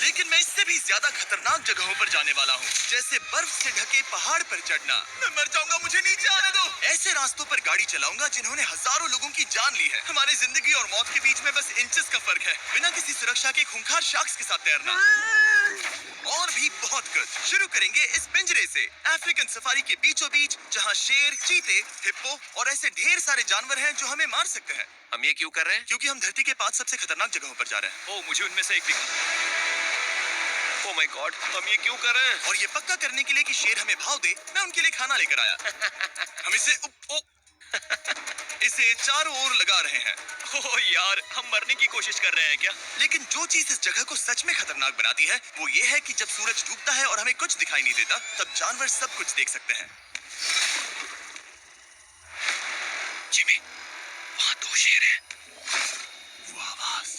लेकिन मैं इससे भी ज्यादा खतरनाक जगहों पर जाने वाला हूँ, जैसे बर्फ से ढके पहाड़ पर चढ़ना। मैं मर जाऊंगा, मुझे नीचे आने दो। ऐसे रास्तों पर गाड़ी चलाऊंगा जिन्होंने हजारों लोगों की जान ली है। हमारी जिंदगी और मौत के बीच में बस इंचेस का फर्क है। बिना किसी सुरक्षा के खूंखार शार्क्स के साथ तैरना और भी बहुत कुछ। शुरू करेंगे इस पिंजरे से, अफ्रीकन सफारी के बीचों बीच, जहाँ शेर, चीते, हिप्पो और ऐसे ढेर सारे जानवर हैं जो हमें मार सकते हैं। हम ये क्यों कर रहे हैं? क्योंकि हम धरती के 5 सबसे खतरनाक जगहों पर जा रहे हैं। ओह, मुझे उनमें से एक दिखा। ओह माय गॉड, हम ये क्यों कर रहे हैं? और ये पक्का करने के लिए कि शेर हमें भाव दे, मैं उनके लिए खाना लेकर आया। हम इसे चारों ओर लगा रहे हैं। ओह यार, हम मरने की कोशिश कर रहे हैं क्या? लेकिन जो चीज इस जगह को सच में खतरनाक बनाती है वो ये है कि जब सूरज डूबता है और हमें कुछ दिखाई नहीं देता, तब जानवर सब कुछ देख सकते हैं। जिमी, वहाँ 2 शेर हैं। वो आवाज,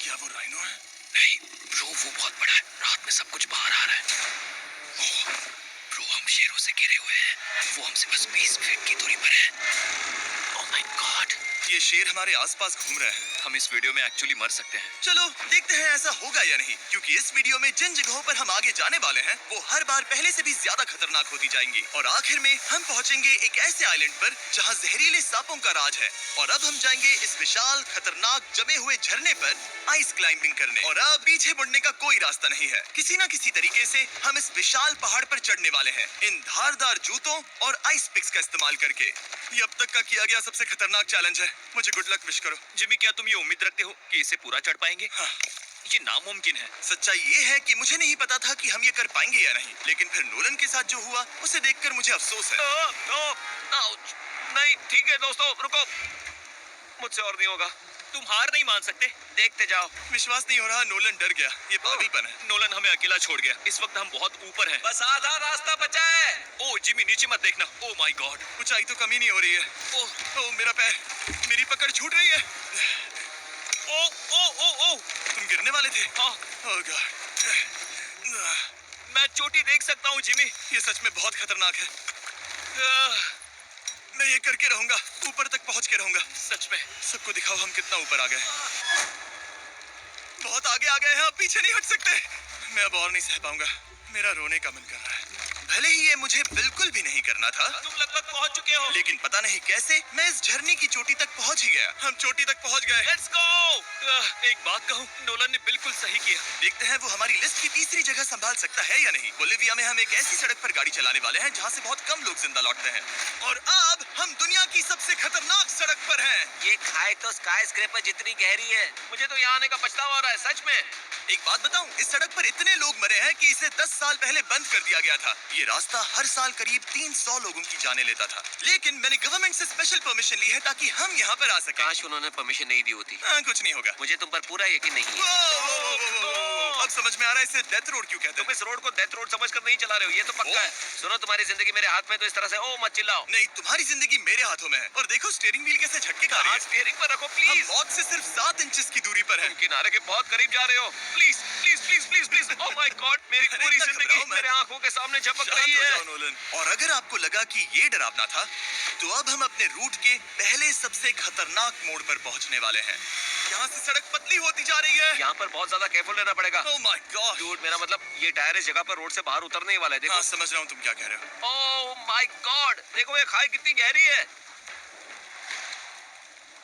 क्या वो राइनो है? नहीं ब्रो, वो बहुत बड़ा है। रात में सब कुछ बाहर आ रहा है। ओह ब्रो, हम शेरों से घिरे हुए हैं। वो हमसे बस 20 फीट की दूरी पर है। ओह माय गॉड, ये शेर हमारे आसपास घूम रहे हैं। हम इस वीडियो में एक्चुअली मर सकते हैं। चलो देखते हैं ऐसा होगा या नहीं, क्योंकि इस वीडियो में जिन जगहों पर हम आगे जाने वाले हैं वो हर बार पहले से भी ज्यादा खतरनाक होती जाएंगी। और आखिर में हम पहुंचेंगे एक ऐसे आइलैंड पर जहां जहरीले सांपों का राज है। और अब हम जाएंगे इस विशाल, खतरनाक, जमे हुए झरने पर आइस क्लाइंबिंग करने। और अब पीछे मुड़ने का कोई रास्ता नहीं है। किसी न किसी तरीके से हम इस विशाल पहाड़ पर चढ़ने वाले हैं, इन धारदार जूतों और आइस पिक्स का इस्तेमाल करके। ये अब तक का किया गया सबसे खतरनाक चैलेंज है। मुझे गुड लक विश करो। जिमी, क्या तुम ये उम्मीद रखते हो कि इसे पूरा चढ़ पाएंगे? हाँ। ये नामुमकिन है। सच्चाई ये है कि मुझे नहीं पता था कि हम ये कर पाएंगे या नहीं, लेकिन फिर नोलन के साथ जो हुआ उसे देखकर मुझे अफसोस है। आउच। नहीं ठीक है दोस्तों, रुको, मुझसे और नहीं होगा। तुम हार नहीं मान सकते, देखते जाओ। विश्वास नहीं हो रहा, नोलन डर गया। ये पागलपन है। नोलन हमें अकेला छोड़ गया। इस वक्त हम बहुत ऊपर हैं। बस आधा रास्ता बचा है। ओह जिमी, नीचे मत देखना। ओह माय गॉड, ऊंचाई तो कमी नहीं हो रही है। ओह मेरा पैर, मेरी पकड़ छूट रही है। ओह ओह ओह ओह, तुम गिरने वाले थे। हाँ। ओह गॉड, मैं चोटी देख सकता हूँ जिमी। ये सच में बहुत खतरनाक है। मैं ये करके रहूंगा, ऊपर तक पहुंच के रहूंगा। सच में। सबको दिखाओ हम कितना ऊपर आ गए। बहुत आगे आ गए हैं, अब पीछे नहीं हट सकते। मैं अब और नहीं सह पाऊंगा, मेरा रोने का मन कर रहा है। भले ही ये मुझे बिल्कुल भी नहीं करना था। तुम लगभग पहुंच चुके हो, लेकिन पता नहीं कैसे मैं इस झरने की चोटी तक पहुंच ही गया। हम चोटी तक पहुंच गए। Let's go. एक बात कहूँ, नोलन ने बिल्कुल सही किया। देखते हैं वो हमारी लिस्ट की तीसरी जगह संभाल सकता है या नहीं। बोलिविया में हम एक ऐसी सड़क पर गाड़ी चलाने वाले हैं जहाँ से बहुत कम लोग जिंदा लौटते हैं। और अब हम दुनिया की सबसे खतरनाक सड़क पर हैं। ये खाई तो स्काई स्क्रैपर जितनी गहरी है। मुझे तो यहाँ आने का पछतावा हो रहा है, सच में। एक बात बताऊं, इस सड़क पर इतने लोग मरे हैं कि इसे 10 साल पहले बंद कर दिया गया था। ये रास्ता हर साल करीब 300 लोगों की जाने लेता था, लेकिन मैंने गवर्नमेंट से स्पेशल परमिशन ली है ताकि हम यहाँ पर आ सकें। काश उन्होंने परमिशन नहीं दी होती। कुछ नहीं होगा। मुझे तुम पर पूरा यकीन नहीं है। अब समझ में आ रहा है इसे डेथ रोड क्यों कहते हैं। तुम इस रोड को डेथ रोड समझकर नहीं चला रहे हो, ये तो पक्का है। सुनो, तुम्हारी जिंदगी मेरे हाथ में, तो इस तरह से ओ मत चिल्लाओ। नहीं, तुम्हारी जिंदगी मेरे हाथों में है। और देखो स्टीयरिंग व्हील कैसे झटके खा रही है। स्टीयरिंग पर रखो हम प्लीज। मौत से सिर्फ 7 इंचेस की दूरी पर है। तुम किनारे के बहुत करीब जा रहे हो। Please please please please please. Oh my God, मेरी पूरी जिंदगी मेरे आंखों के सामने झपक रही है। नोलन, और अगर आपको लगा कि ये डरावना था, तो अब हम अपने रूट के पहले सबसे खतरनाक मोड़ पर पहुंचने वाले हैं। यहाँ से सड़क पतली होती जा रही है। यहाँ पर बहुत ज्यादा केयरफुल रहना पड़ेगा। ओह माय गॉड, डूड, मेरा मतलब ये टायर इस जगह पर रोड से बाहर उतरने ही वाला है। देखो। हाँ समझ रहा हूँ तुम क्या कह रहे हो। ओह माय गॉड, देखो ये खाई कितनी गहरी है।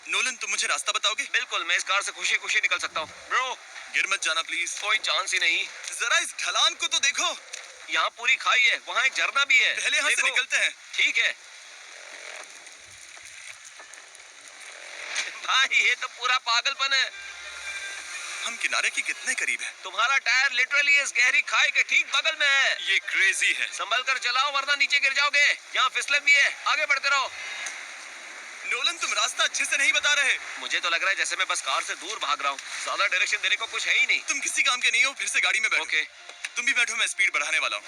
नोलन, तुम मुझे रास्ता बताओगे? बिल्कुल, मैं इस कार से खुशी खुशी निकल सकता हूँ। ब्रो, गिर मत जाना प्लीज। कोई चांस ही नहीं। जरा इस ढलान को तो देखो। यहाँ पूरी खाई है, वहाँ एक झरना भी है। पहले यहाँ से निकलते हैं। ठीक है भाई, ये तो पूरा पागलपन है। हम किनारे के कितने करीब हैं? तुम्हारा टायर लिटरली इस गहरी खाई के ठीक बगल में है। ये क्रेजी है। संभल कर चलाओ वरना नीचे गिर जाओगे। यहाँ फिसलन भी है, आगे बढ़ते रहो। नोलन, तुम रास्ता अच्छे से नहीं बता रहे। मुझे तो लग रहा है जैसे मैं बस कार से दूर भाग रहा हूँ। ज्यादा डायरेक्शन देने को कुछ है ही नहीं। तुम किसी काम के नहीं हो, फिर से गाड़ी में बैठो। ओके। तुम भी बैठो, मैं स्पीड बढ़ाने वाला हूँ।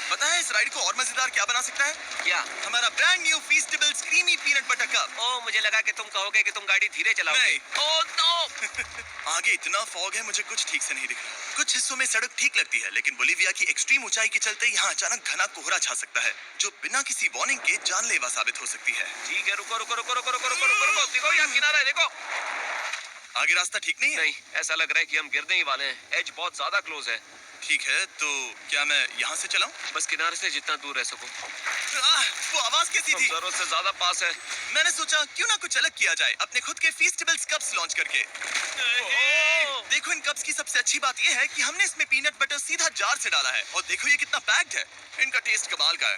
पता है इस राइड को और मजेदार क्या बना सकता है? क्या? हमारा brand new Feastable creamy peanut butter cup. Oh, मुझे लगा कि तुम कहोगे कि तुम गाड़ी धीरे चलाओगे। नहीं। Oh no. आगे इतना फॉग है, मुझे कुछ ठीक से नहीं दिख रहा। कुछ हिस्सों में सड़क ठीक लगती है, लेकिन बोलिविया की एक्सट्रीम ऊंचाई के चलते यहाँ अचानक घना कोहरा छा सकता है, जो बिना किसी वार्निंग के जानलेवा साबित हो सकती है। ठीक है, रुको रुको रुको रुको रुको रुको रुको रुको। देखो यहाँ किनारा है, देखो। आगे रास्ता ठीक नहीं है? नहीं, ऐसा लग रहा है कि हम गिरने ही वाले हैं। एज बहुत ज्यादा क्लोज है। ठीक है, तो क्या मैं यहाँ से चलाऊं? बस किनारे से जितना दूर रह सको। वो आवाज कैसी तुम थी? जरूरत से ज्यादा पास है। मैंने सोचा क्यों ना कुछ अलग किया जाए अपने खुद के फीस्टेबल्स कप्स लॉन्च करके। देखो इन कप्स की सबसे अच्छी बात ये है कि हमने इसमें पीनट बटर सीधा जार से डाला है और देखो ये कितना पैक्ड है। इनका टेस्ट कमाल का है।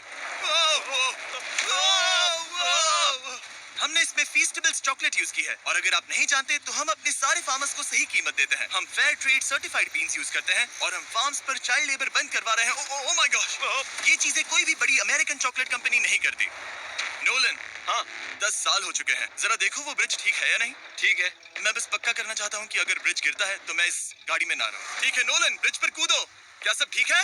हमने इसमें फीस्टेबल्स चॉकलेट यूज की है और अगर आप नहीं जानते तो हम अपने सारे फार्मर्स को सही कीमत देते हैं। हम fair trade certified beans use करते हैं और हम फार्म्स पर चाइल्ड लेबर बंद करवा रहे हैं। ओह माय गॉश, ये चीजें कोई भी बड़ी अमेरिकन चॉकलेट कंपनी नहीं करती। नोलन, हाँ 10 साल हो चुके हैं, जरा देखो वो ब्रिज ठीक है या नहीं। ठीक है। मैं बस पक्का करना चाहता हूँ कि अगर ब्रिज गिरता है तो मैं इस गाड़ी में ना रहूं। ठीक है नोलन, ब्रिज पर कूदो। क्या सब ठीक है?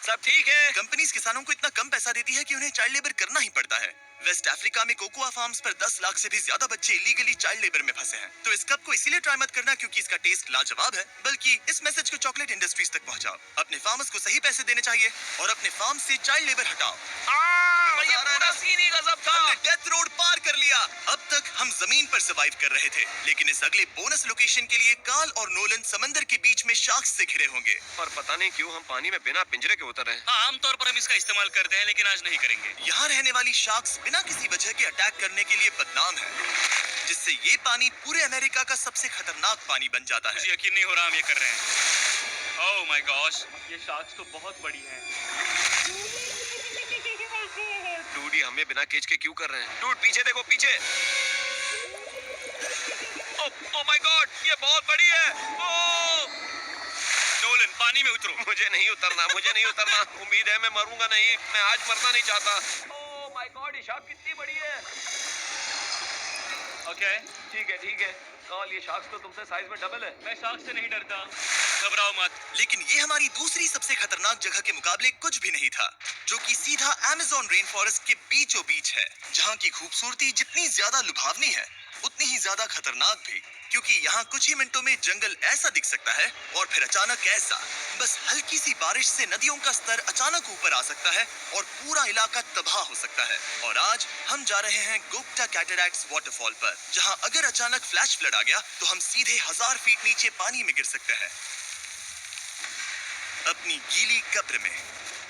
सब ठीक है। कंपनीज किसानों को इतना कम पैसा देती है कि उन्हें चाइल्ड लेबर करना ही पड़ता है। वेस्ट अफ्रीका में कोकोआ फार्म्स पर 10 लाख से भी ज्यादा बच्चे इलीगली चाइल्ड लेबर में फंसे हैं। तो इस कप को इसीलिए ट्राई मत करना क्योंकि इसका टेस्ट लाजवाब है, बल्कि इस मैसेज को चॉकलेट इंडस्ट्रीज तक पहुंचाओ। अपने फार्मर्स को सही पैसे देने चाहिए और अपने फार्म से चाइल्ड लेबर हटाओ। ये पूरा सीन ही गजब था। हमने डेथ रोड पार कर लिया। अब तक हम जमीन पर सर्वाइव कर रहे थे, लेकिन इस अगले बोनस लोकेशन के लिए कार्ल और नोलन समंदर के बीच में शार्क्स से घिरे होंगे। पर पता नहीं क्यों हम पानी में बिना पिंजरे के उतर रहे हैं। हाँ, आमतौर पर हम इसका इस्तेमाल करते हैं लेकिन आज नहीं करेंगे। यहाँ रहने वाली शार्क्स बिना किसी वजह के अटैक करने के लिए बदनाम है, जिससे ये पानी पूरे अमेरिका का सबसे खतरनाक पानी बन जाता है। मुझे यकीन नहीं हो रहा हम ये कर रहे हैं। ओह माय गॉश, ये शार्क्स तो बहुत बड़ी हैं। डूडी हमें बिना केज के क्यों कर रहे हैं? डूड पीछे देखो, पीछे। ओह माय गॉड, ये बहुत बड़ी है। नोलन, पानी में उतरो। मुझे नहीं उतरना, मुझे नहीं उतरना। उम्मीद है मैं मरूंगा नहीं। मैं आज मरना नहीं चाहता। ओह माय गॉड, ये शार्क कितनी बड़ी है। ओके, ठीक है, ठीक है। कॉल, ये शार्क तो तुमसे साइज में डबल है। मैं शार्क से नहीं डरता, घबराओ मत। लेकिन ये हमारी दूसरी सबसे खतरनाक जगह के मुकाबले कुछ भी नहीं था, जो कि सीधा अमेज़न रेन फॉरेस्ट के बीचों बीच है, जहाँ की खूबसूरती जितनी ज्यादा लुभावनी है उतनी ही ज्यादा खतरनाक भी, क्योंकि यहाँ कुछ ही मिनटों में जंगल ऐसा दिख सकता है और फिर अचानक ऐसा। बस हल्की सी बारिश से नदियों का स्तर अचानक ऊपर आ सकता है और पूरा इलाका तबाह हो सकता है। और आज हम जा रहे हैं गोप्टा कैटरैक्ट्स वाटरफॉल पर, जहाँ अगर अचानक फ्लैश फ्लड आ गया तो हम सीधे 1000 फीट नीचे पानी में गिर सकते हैं, अपनी गीली कब्र में।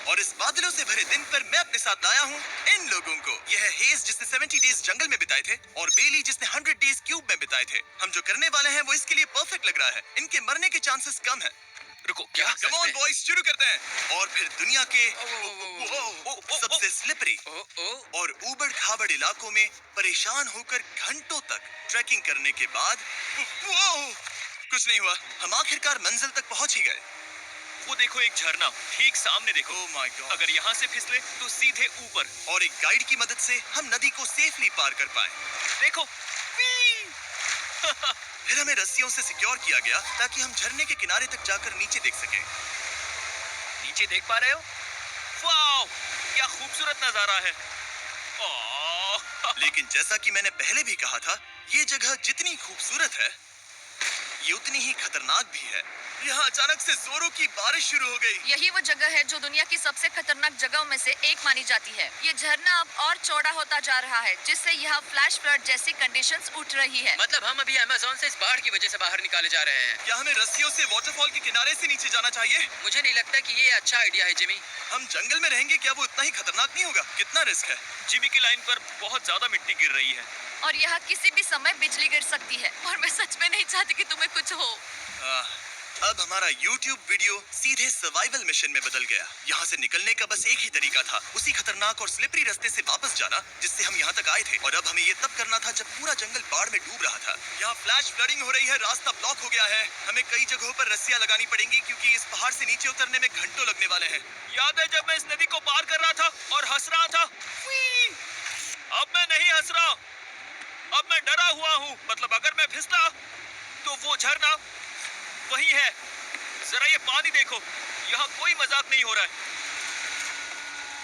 और इस बादलों से भरे दिन पर मैं अपने साथ लाया हूँ इन लोगों को। यह है हेज जिसने 70 डेज जंगल में बिताए थे और बेली जिसने 100 डेज क्यूब में बिताए थे। हम जो करने वाले हैं वो इसके लिए परफेक्ट लग रहा है। इनके मरने के चांसेस कम है। रुको, क्या? कम ऑन बॉयज, शुरू करते हैं। और फिर दुनिया के सबसे स्लिपरी और ऊबड़ खाबड़ इलाकों में परेशान होकर घंटों तक ट्रैकिंग करने के बाद कुछ नहीं हुआ। हम आखिरकार मंजिल तक पहुंच ही गए। वो देखो, एक झरना ठीक सामने देखो। ओह माय गॉड, अगर यहाँ से फिसले तो सीधे ऊपर। और एक गाइड की मदद से हम नदी को सेफली पार कर पाए। देखो। फिर हमें रस्सियों से सिक्योर किया गया ताकि हम झरने के किनारे तक जाकर नीचे देख सकें। नीचे देख पा रहे हो? वाओ, क्या खूबसूरत नजारा है। लेकिन जैसा कि मैंने पहले भी कहा था, ये जगह जितनी खूबसूरत है ये उतनी ही खतरनाक भी है। यहाँ अचानक से जोरों की बारिश शुरू हो गई। यही वो जगह है जो दुनिया की सबसे खतरनाक जगहों में से एक मानी जाती है। ये झरना अब और चौड़ा होता जा रहा है, जिससे यहाँ फ्लैश फ्लड जैसी कंडीशंस उठ रही है। मतलब हम अभी अमेज़न से इस बाढ़ की वजह से बाहर निकाले जा रहे हैं। क्या हमें रस्सियों से वाटरफॉल के किनारे से नीचे जाना चाहिए? मुझे नहीं लगता कि ये अच्छा आइडिया है जिमी। हम जंगल में रहेंगे, क्या वो उतना ही खतरनाक नहीं होगा? कितना रिस्क है? जिमी की लाइन पर बहुत ज्यादा मिट्टी गिर रही है और यहाँ किसी भी समय बिजली गिर सकती है और मैं सच में नहीं चाहती कि तुम्हें कुछ हो। अब हमारा YouTube वीडियो सीधे सर्वाइवल मिशन में बदल गया। यहाँ से निकलने का बस एक ही तरीका था, उसी खतरनाक और स्लिपरी रास्ते से वापस जाना जिससे हम यहाँ तक आए थे। और अब हमें ये तब करना था जब पूरा जंगल बाढ़ में डूब रहा था। यहाँ फ्लैश फ्लडिंग हो रही है, रास्ता ब्लॉक हो गया है। हमें कई जगहों पर रस्सियां लगानी पड़ेंगी क्योंकि इस पहाड़ से नीचे उतरने में घंटों लगने वाले हैं। याद है जब मैं इस नदी को पार कर रहा था और हंस रहा था? अब मैं नहीं हंस रहा, अब मैं डरा हुआ हूँ। मतलब अगर मैं फिसला तो वो झरना वही है। जरा ये पानी देखो, यहाँ कोई मजाक नहीं हो रहा है।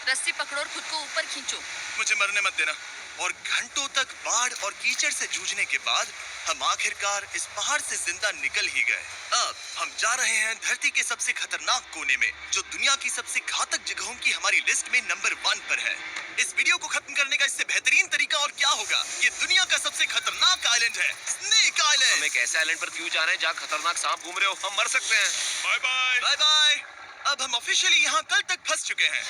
रस्सी पकड़ो और खुद को ऊपर खींचो। मुझे मरने मत देना। और घंटों तक बाढ़ और कीचड़ से जूझने के बाद हम आखिरकार इस पहाड़ से जिंदा निकल ही गए। अब हम जा रहे हैं धरती के सबसे खतरनाक कोने में, जो दुनिया की सबसे घातक जगहों की हमारी लिस्ट में नंबर 1 पर है। इस वीडियो को खत्म करने का इससे बेहतरीन तरीका और क्या होगा? ये दुनिया का सबसे खतरनाक आइलैंड है, स्नेक आइलैंड। हम एक ऐसे आइलैंड पर क्यों जा रहे हैं जहाँ खतरनाक सांप घूम रहे हो? हम मर सकते हैं। Bye bye. Bye bye. अब हम ऑफिशियली यहाँ कल तक फंस चुके हैं।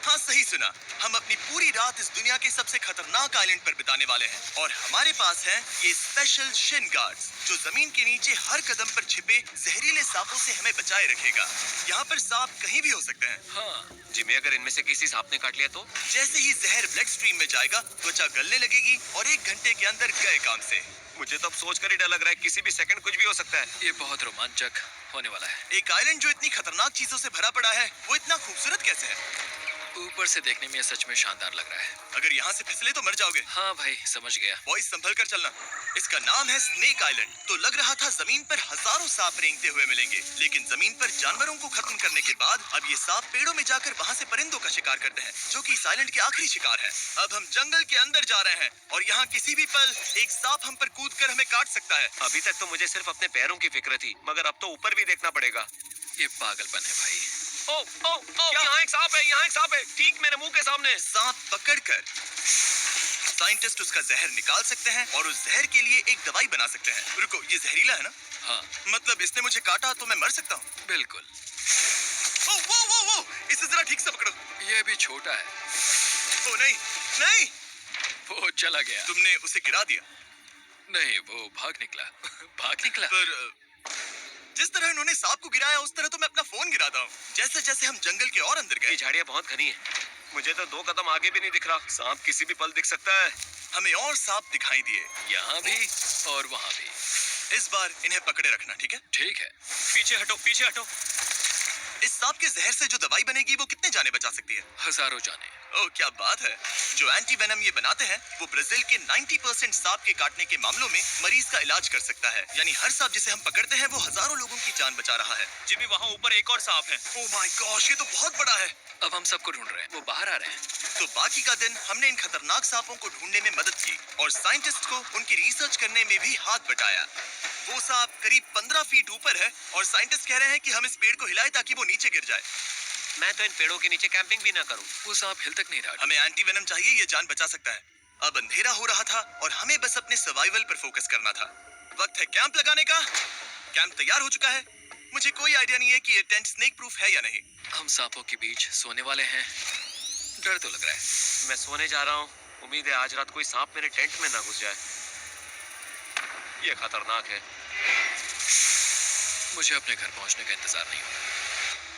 हाँ, सही सुना। हम अपनी पूरी रात इस दुनिया के सबसे खतरनाक आइलैंड पर बिताने वाले हैं और हमारे पास हैं ये स्पेशल शिन गार्ड्स, जो जमीन के नीचे हर कदम पर छिपे जहरीले सांपों से हमें बचाए रखेगा। यहाँ पर सांप कहीं भी हो सकते हैं। हाँ जिमी, अगर इनमें से किसी सांप ने काट लिया तो? जैसे ही जहर ब्लड स्ट्रीम में जाएगा, त्वचा गलने लगेगी और 1 घंटे के अंदर गए काम से। मुझे तो अब सोचकर ही डर लग रहा है, किसी भी सेकंड कुछ भी हो सकता है। ये बहुत रोमांचक होने वाला है। एक आइलैंड जो इतनी खतरनाक चीजों से भरा पड़ा है, वो इतना खूबसूरत कैसे है? ऊपर से देखने में ये सच में शानदार लग रहा है। अगर यहाँ से फिसले तो मर जाओगे। हाँ भाई, समझ गया। बॉयज संभल कर चलना। इसका नाम है स्नेक आइलैंड। तो लग रहा था जमीन पर हजारों सांप रेंगते हुए मिलेंगे, लेकिन जमीन पर जानवरों को खत्म करने के बाद अब ये सांप पेड़ों में जाकर वहाँ से परिंदों का शिकार करते हैं, जो कि इस आइलैंड के आखिरी शिकार है। अब हम जंगल के अंदर जा रहे हैं और यहाँ किसी भी पल एक सांप हम पर कूद कर हमें काट सकता है। अभी तक तो मुझे सिर्फ अपने पैरों की फिक्र थी, मगर अब तो ऊपर भी देखना पड़ेगा। ये पागलपन है भाई। ओ ओ ओ, यहाँ एक सांप है, यहाँ एक सांप है, ठीक मेरे मुंह के सामने। सांप पकड़कर साइंटिस्ट उसका जहर निकाल सकते हैं और उस जहर के लिए एक दवाई बना सकते हैं। रुको, ये जहरीला है ना? हाँ मतलब इसने मुझे काटा तो मैं मर सकता हूँ? बिल्कुल। ओ, वो, इसे जरा ठीक से पकड़ो। ये भी छोटा है। ओ नहीं, नहीं, वो चला गया। तुमने उसे गिरा दिया। नहीं, वो भाग निकला। भाग निकला। पर जिस तरह इन्होंने सांप को गिराया, उस तरह तो मैं अपना फोन गिराता हूँ। जैसे जैसे हम जंगल के और अंदर ये गए, झाड़ियाँ बहुत घनी है, मुझे तो 2 कदम आगे भी नहीं दिख रहा। सांप किसी भी पल दिख सकता है। हमें और सांप दिखाई दिए। यहाँ भी और वहाँ भी। इस बार इन्हें पकड़े रखना, ठीक है? ठीक है। पीछे हटो, पीछे हटो। इस सांप के जहर से जो दवाई बनेगी, वो कितने जाने बचा सकती है? हजारों जाने। ओह, क्या बात है। जो एंटी वेनम ये बनाते हैं, वो ब्राजील के 90% सांप के काटने के मामलों में मरीज का इलाज कर सकता है। यानी हर सांप जिसे हम पकड़ते हैं, वो हजारों लोगों की जान बचा रहा है। जिमी, वहाँ ऊपर एक और सांप है। ओह माय गॉश, ये तो बहुत बड़ा है। अब हम सबको ढूंढ रहे हैं। वो बाहर आ रहे हैं। तो बाकी का दिन हमने इन खतरनाक सांपों को ढूंढने में मदद की और साइंटिस्ट को उनकी रिसर्च करने में भी हाथ बटाया। वो सांप करीब 15 फीट ऊपर है और साइंटिस्ट कह रहे हैं कि हम इस पेड़ को हिलाएं ताकि वो नीचे गिर जाए। मैं तो इन पेड़ों के नीचे कैंपिंग भी ना करूं। वो सांप हिल तक नहीं रहा। हमें एंटी वेनम चाहिए, ये जान बचा सकता है। अब अंधेरा हो रहा था और हमें बस अपने सर्वाइवल पर फोकस करना था। वक्त है कैंप लगाने का। कैंप तैयार हो चुका है। मुझे कोई आइडिया नहीं है कि ये टेंट स्नेक प्रूफ है या नहीं। हम सांपों के बीच सोने वाले हैं। डर तो लग रहा है। मैं सोने जा रहा हूँ। उम्मीद है आज रात कोई सांप मेरे टेंट में ना घुस जाए। ये खतरनाक है। मुझे अपने घर पहुंचने का इंतजार नहीं हो रहा।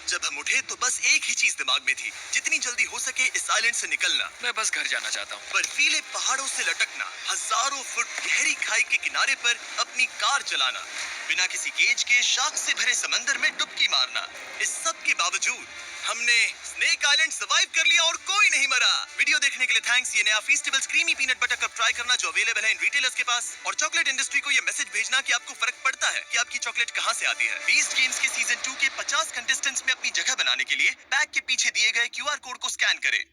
जब हम उठे तो बस एक ही चीज दिमाग में थी, जितनी जल्दी हो सके इस आइलैंड से निकलना। मैं बस घर जाना चाहता हूँ। बर्फीले पहाड़ों से लटकना, हजारों फुट गहरी खाई के किनारे पर अपनी कार चलाना, बिना किसी केज के शार्क से भरे समंदर में डुबकी मारना। इस सब के बावजूद हमने स्नेक आइलैंड सर्वाइव कर लिया और कोई नहीं मरा। वीडियो देखने के लिए थैंक्स। ये नया Feastables creamy peanut butter cup try करना, जो अवेलेबल है इन रिटेलर्स के पास। और चॉकलेट इंडस्ट्री को ये मैसेज भेजना कि आपको फर्क पड़ता है कि आपकी चॉकलेट कहां से आती है। बीस्ट गेम्स के सीजन 2 के 50 कंटेस्टेंट्स में अपनी जगह बनाने के लिए पैक के पीछे दिए गए QR कोड को स्कैन करें।